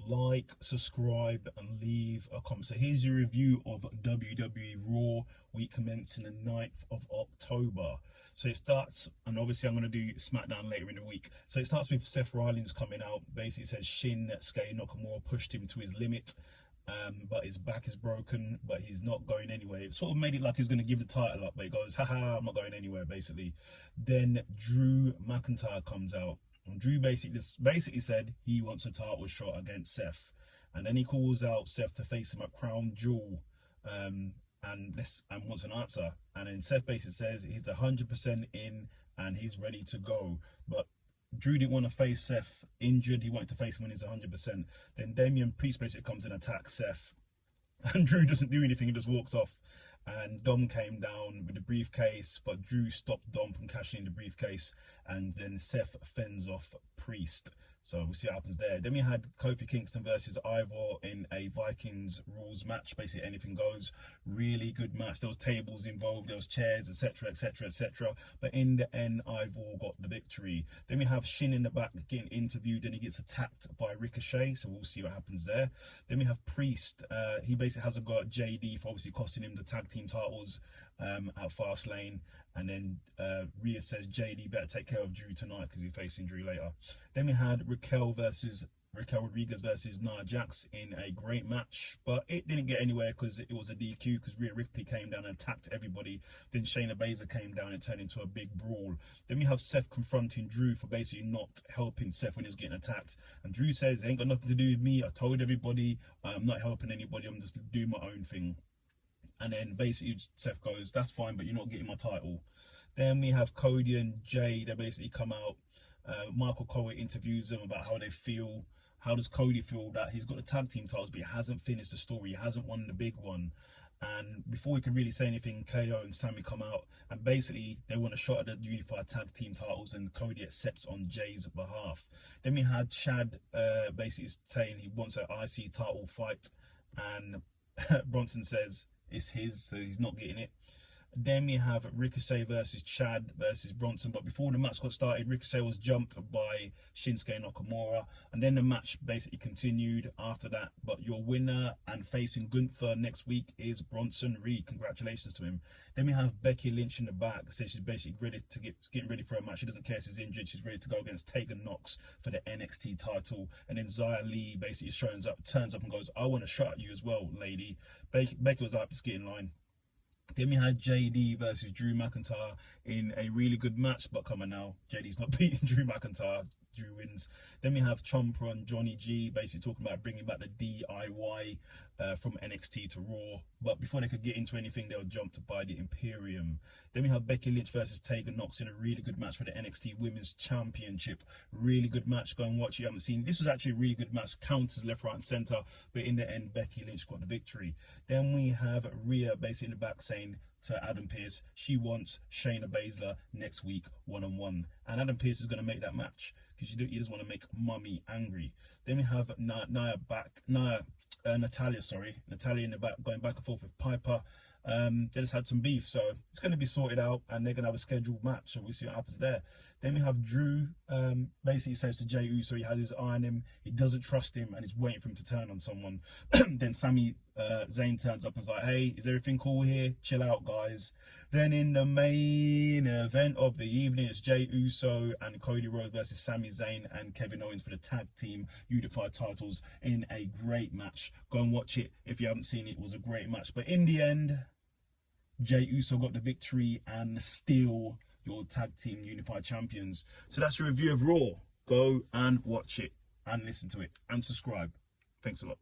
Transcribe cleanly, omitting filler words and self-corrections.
like, subscribe, and leave a comment. So here's your review of WWE Raw, week commencing the 9th of October. So it starts, and obviously I'm going to do SmackDown later in the week. So it starts with Seth Rollins coming out. Basically it says Shinsuke Nakamura pushed him to his limit. But his back is broken, but he's not going anywhere. It sort of made it like he's going to give the title up, but he goes, haha, I'm not going anywhere, basically. Then Drew McIntyre comes out. And Drew basically said he wants a title shot against Seth. And then he calls out Seth to face him at Crown Jewel and wants an answer. And then Seth basically says he's 100% in and he's ready to go. But Drew didn't want to face Seth injured. He wanted to face him when he's 100%. Then Damian Priest basically comes and attacks Seth. And Drew doesn't do anything, he just walks off. And Dom came down with the briefcase, but Drew stopped Dom from cashing in the briefcase. And then Seth fends off Priest. So we'll see what happens there. Then we had Kofi Kingston versus Ivor in a Vikings rules match. Basically anything goes. Really good match. There was tables involved, there was chairs, etc, etc, etc. But in the end, Ivor got the victory. Then we have Shin in the back getting interviewed, and he gets attacked by Ricochet. So we'll see what happens there. Then we have Priest. He basically hasn't got JD for obviously costing him the tag team titles at Fastlane. And then Rhea says JD better take care of Drew tonight because he's facing Drew later. Then we had Raquel Rodriguez versus Nia Jax in a great match, but it didn't get anywhere because it was a DQ because Rhea Ripley came down and attacked everybody. Then Shayna Baszler came down and turned into a big brawl. Then we have Seth confronting Drew for basically not helping Seth when he was getting attacked, and Drew says it ain't got nothing to do with me. I told everybody I'm not helping anybody, I'm just doing my own thing. And then basically Seth goes, that's fine, but you're not getting my title. Then we have Cody and Jay. They basically come out. Michael Cole interviews them about how they feel. How does Cody feel that he's got the tag team titles, but he hasn't finished the story. He hasn't won the big one. And before he could really say anything, KO and Sammy come out. And basically, they want a shot at the unified tag team titles, and Cody accepts on Jay's behalf. Then we had Chad basically saying he wants an IC title fight. And Bronson says it's his, so he's not getting it. Then we have Ricochet versus Chad versus Bronson, but before the match got started, Ricochet was jumped by Shinsuke Nakamura, and then the match basically continued after that. But your winner and facing Gunther next week is Bronson Reed. Congratulations to him. Then we have Becky Lynch in the back, says she's basically ready to getting ready for a match. She doesn't care if she's injured, she's ready to go against Tegan Knox for the NXT title. And then Xia Li basically turns up and goes, I want a shot at you as well, lady. Becky was like, just get in line. Then we had JD versus Drew McIntyre in a really good match, but come on now, JD's not beating Drew McIntyre. Drew wins. Then we have Ciampa and Johnny G basically talking about bringing back the DIY from NXT to Raw, but before they could get into anything, they were jumped by the Imperium. Then we have Becky Lynch versus Tegan Knox in a really good match for the NXT Women's Championship. Really good match. Go and watch it. You haven't seen. This was actually a really good match. Counters left, right, and center, but in the end, Becky Lynch got the victory. Then we have Rhea basically in the back saying to Adam Pearce she wants Shayna Baszler next week one-on-one, and Adam Pearce is going to make that match because he doesn't want to make Mummy angry. Then we have Natalia in the back going back and forth with Piper. They just had some beef, so it's going to be sorted out and they're going to have a scheduled match, so we'll see what happens there. Then we have Drew basically says to Jey Uso he has his eye on him, he doesn't trust him and he's waiting for him to turn on someone. Then Sami Zayn turns up and is like, hey, is everything cool here? Chill out, guys. Then in the main event of the evening, it's Jey Uso and Cody Rhodes versus Sami Zayn and Kevin Owens for the tag team unified titles in a great match. Go and watch it if you haven't seen it. It was a great match, but in the end, Jey Uso got the victory and still your tag team unified champions. So that's your review of Raw. Go and watch it and listen to it and subscribe. Thanks a lot.